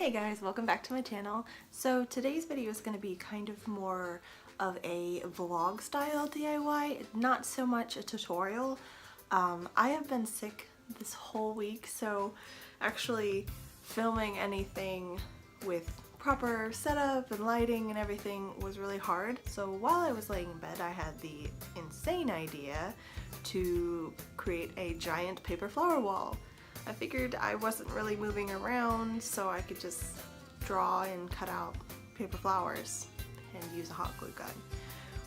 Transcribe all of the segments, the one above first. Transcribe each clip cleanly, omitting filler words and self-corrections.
Hey guys, welcome back to my channel. So today's video is going to be kind of more of a vlog style DIY, not so much a tutorial. I have been sick this whole week, so actually filming anything with proper setup and lighting and everything was really hard. So while I was laying in bed, I had the insane idea to create a giant paper flower wall. I figured I wasn't really moving around, so I could just draw and cut out paper flowers and use a hot glue gun.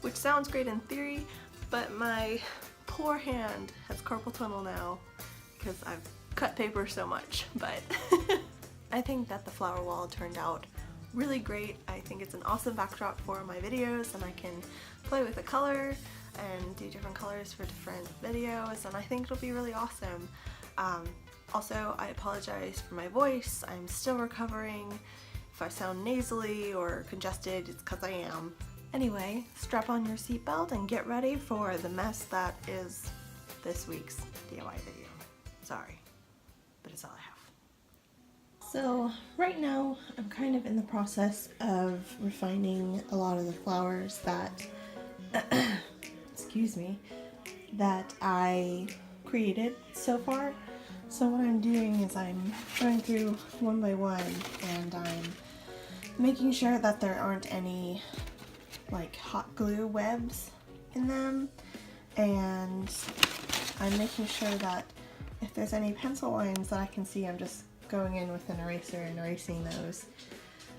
Which sounds great in theory, but my poor hand has carpal tunnel now because I've cut paper so much. But I think that the flower wall turned out really great. I think it's an awesome backdrop for my videos, and I can play with the color and do different colors for different videos, and I think it'll be really awesome. Also, I apologize for my voice. I'm still recovering. If I sound nasally or congested, it's because I am. Anyway, strap on your seatbelt and get ready for the mess that is this week's DIY video. Sorry, but it's all I have. So right now, I'm kind of in the process of refining a lot of the flowers that, excuse me, that I created so far. So what I'm doing is I'm going through one by one, and I'm making sure that there aren't any like hot glue webs in them, and I'm making sure that if there's any pencil lines that I can see, I'm just going in with an eraser and erasing those.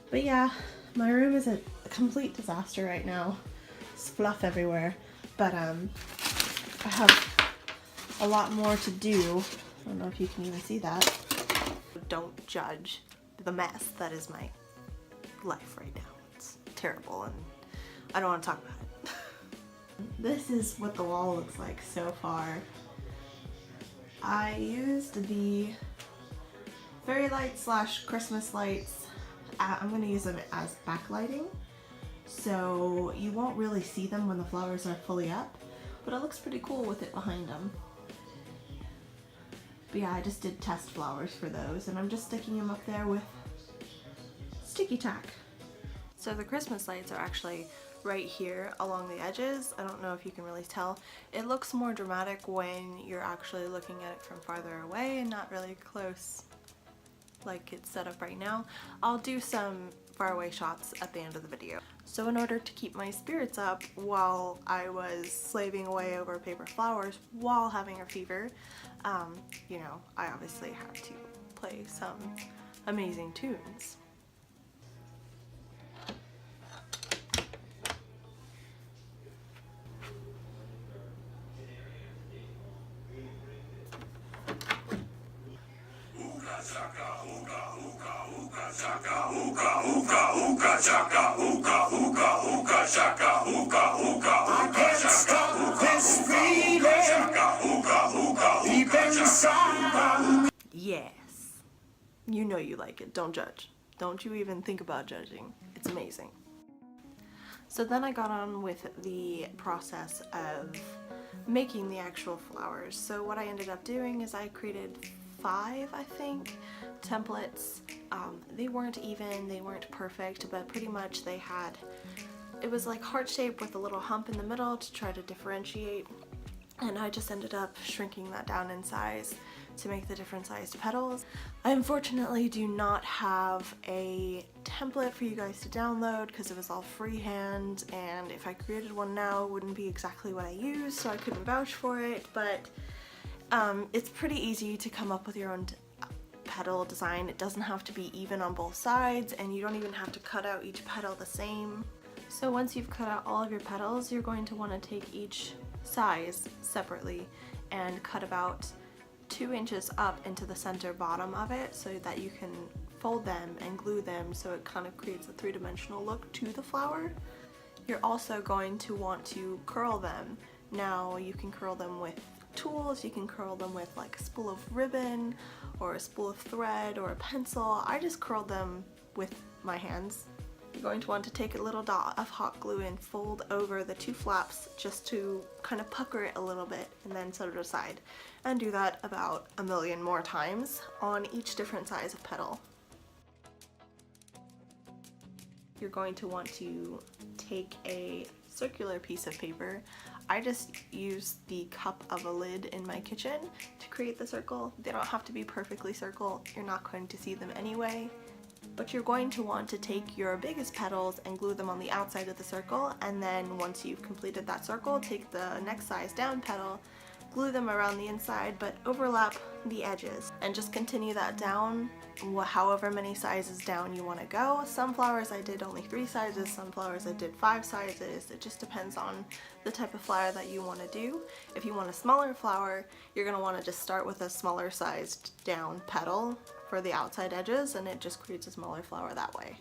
But yeah, my room is a complete disaster right now. There's fluff everywhere, but I have a lot more to do. I don't know if you can even see that. Don't judge the mess that is my life right now. It's terrible and I don't want to talk about it. This is what the wall looks like so far. I used the fairy lights / Christmas lights. I'm going to use them as backlighting, so you won't really see them when the flowers are fully up, but it looks pretty cool with it behind them. But yeah, I just did test flowers for those, and I'm just sticking them up there with sticky tack. So the Christmas lights are actually right here along the edges. I don't know if you can really tell. It looks more dramatic when you're actually looking at it from farther away and not really close like it's set up right now. I'll do some faraway shots at the end of the video. So in order to keep my spirits up while I was slaving away over paper flowers while having a fever, you know, I obviously had to play some amazing tunes. I can't stop this feeling deep inside. Yes. You know you like it. Don't judge. Don't you even think about judging. It's amazing. So then I got on with the process of making the actual flowers. So what I ended up doing is I created 5, I think, templates. They weren't even, they weren't perfect, but pretty much they had, it was like heart shaped with a little hump in the middle to try to differentiate, and I just ended up shrinking that down in size to make the different sized petals. I unfortunately do not have a template for you guys to download because it was all freehand, and if I created one now it wouldn't be exactly what I used, so I couldn't vouch for it, but it's pretty easy to come up with your own petal design. It doesn't have to be even on both sides, and you don't even have to cut out each petal the same. So once you've cut out all of your petals, you're going to want to take each size separately and cut about 2 inches up into the center bottom of it so that you can fold them and glue them so it kind of creates a 3-dimensional look to the flower. You're also going to want to curl them. Now you can curl them with tools, you can curl them with like a spool of ribbon or a spool of thread or a pencil. I just curled them with my hands. You're going to want to take a little dot of hot glue and fold over the 2 flaps just to kind of pucker it a little bit, and then set it aside. And do that about a million more times on each different size of petal. you're going to want to take a circular piece of paper. I just use the cup of a lid in my kitchen to create the circle. They don't have to be perfectly circle. You're not going to see them anyway. But you're going to want to take your biggest petals and glue them on the outside of the circle, and then once you've completed that circle, take the next size down petal, glue them around the inside, but overlap the edges, and just continue that down however many sizes down you want to go. Some flowers I did only 3 sizes, some flowers I did 5 sizes. It just depends on the type of flower that you want to do. If you want a smaller flower, you're going to want to just start with a smaller sized down petal for the outside edges, and it just creates a smaller flower that way.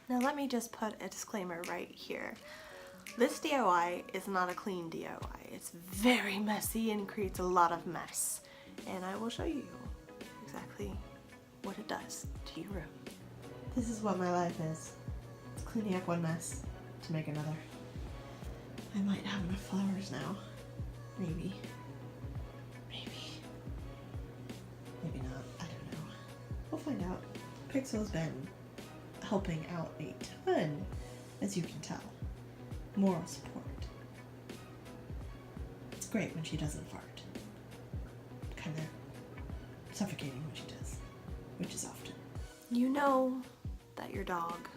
Now let me just put a disclaimer right here. This DIY is not a clean DIY. It's very messy and creates a lot of mess. And I will show you exactly what it does to your room. This is what my life is. It's cleaning up one mess to make another. I might have enough flowers now. Maybe. Maybe not. I don't know. We'll find out. Pixel's been helping out a ton, as you can tell. Moral support. It's great when she doesn't fart. Kind of suffocating when she does, which is often. You know that your dog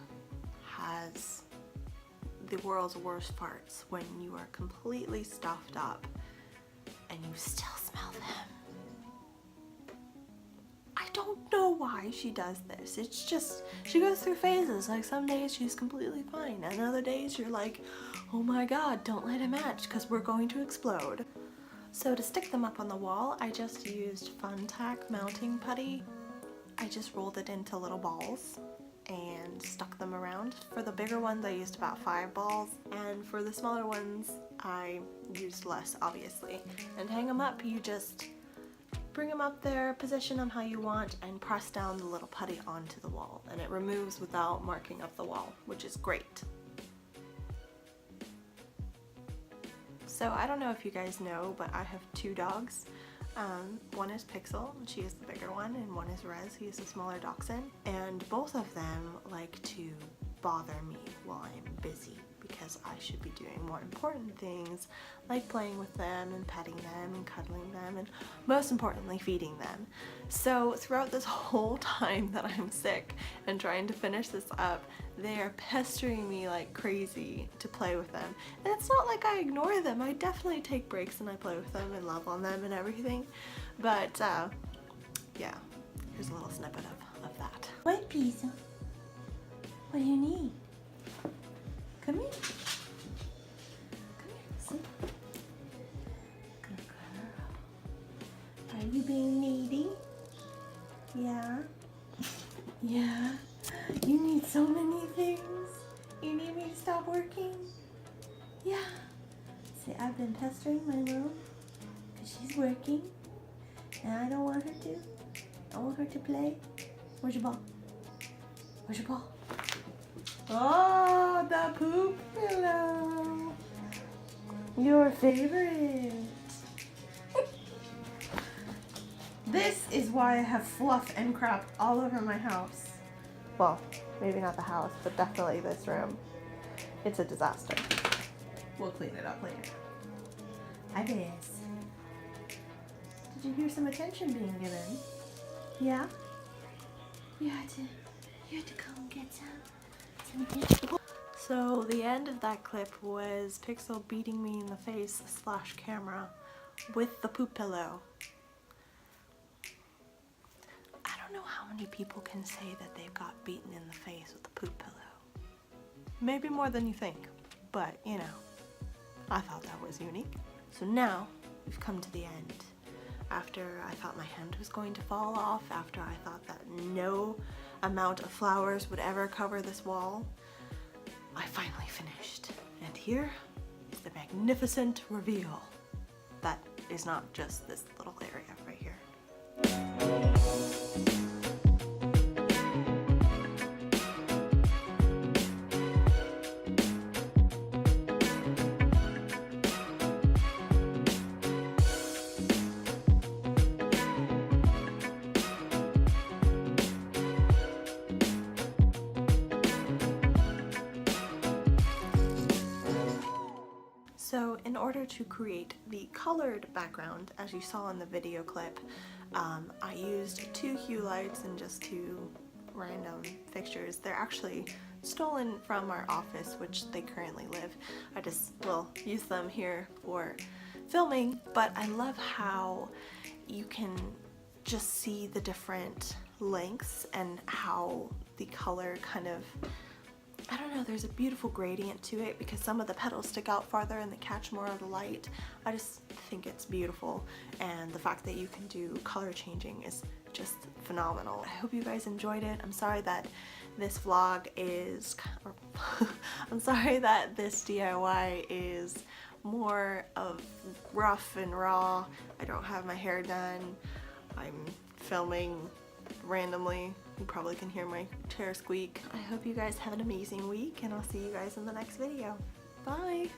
has the world's worst farts when you are completely stuffed up and you still smell them. I don't know why she does this. It's just, she goes through phases. Like some days she's completely fine, and other days you're like, oh my god, don't light a match because we're going to explode. So to stick them up on the wall, I just used Fun Tack mounting putty. I just rolled it into little balls and stuck them around. For the bigger ones I used about 5 balls, and for the smaller ones I used less, obviously. And to hang them up, you just bring them up there, position them how you want, and press down the little putty onto the wall, and it removes without marking up the wall, which is great. So I don't know if you guys know, but I have 2 dogs. One is Pixel, she is the bigger one, and one is Rez, he is the smaller dachshund. And both of them like to bother me while I'm busy, because I should be doing more important things like playing with them and petting them and cuddling them, and most importantly feeding them. So throughout this whole time that I'm sick and trying to finish this up, they are pestering me like crazy to play with them. And it's not like I ignore them. I definitely take breaks and I play with them and love on them and everything. But yeah, here's a little snippet of that. What, Pizza? What do you need? Come here. Come here, sit. Good girl. Are you being needy? Yeah? Yeah? You need so many things. You need me to stop working? Yeah. See, I've been pestering my mom because she's working and I don't want her to. I want her to play. Where's your ball? Where's your ball? Oh, the poop pillow. Your favorite. This is why I have fluff and crap all over my house. Well, maybe not the house, but definitely this room. It's a disaster. We'll clean it up later. Hi, Biz. Did you hear some attention being given? Yeah? You had to come get some. So the end of that clip was Pixel beating me in the face / camera with the poop pillow. I don't know how many people can say that they've got beaten in the face with a poop pillow. Maybe more than you think, but you know, I thought that was unique. So now we've come to the end. After I thought my hand was going to fall off, after I thought that no amount of flowers would ever cover this wall, I finally finished. And here is the magnificent reveal. That is not just this little area right here. So in order to create the colored background, as you saw in the video clip, I used 2 hue lights and just 2 random fixtures. They're actually stolen from our office, which they currently live. I just will use them here for filming, but I love how you can just see the different lengths and how the color kind of, I don't know, there's a beautiful gradient to it because some of the petals stick out farther and they catch more of the light. I just think it's beautiful, and the fact that you can do color changing is just phenomenal. I hope you guys enjoyed it. I'm sorry that this vlog is, I'm sorry that this DIY is more of rough and raw. I don't have my hair done. I'm filming randomly. You probably can hear my chair squeak. I hope you guys have an amazing week, and I'll see you guys in the next video. Bye!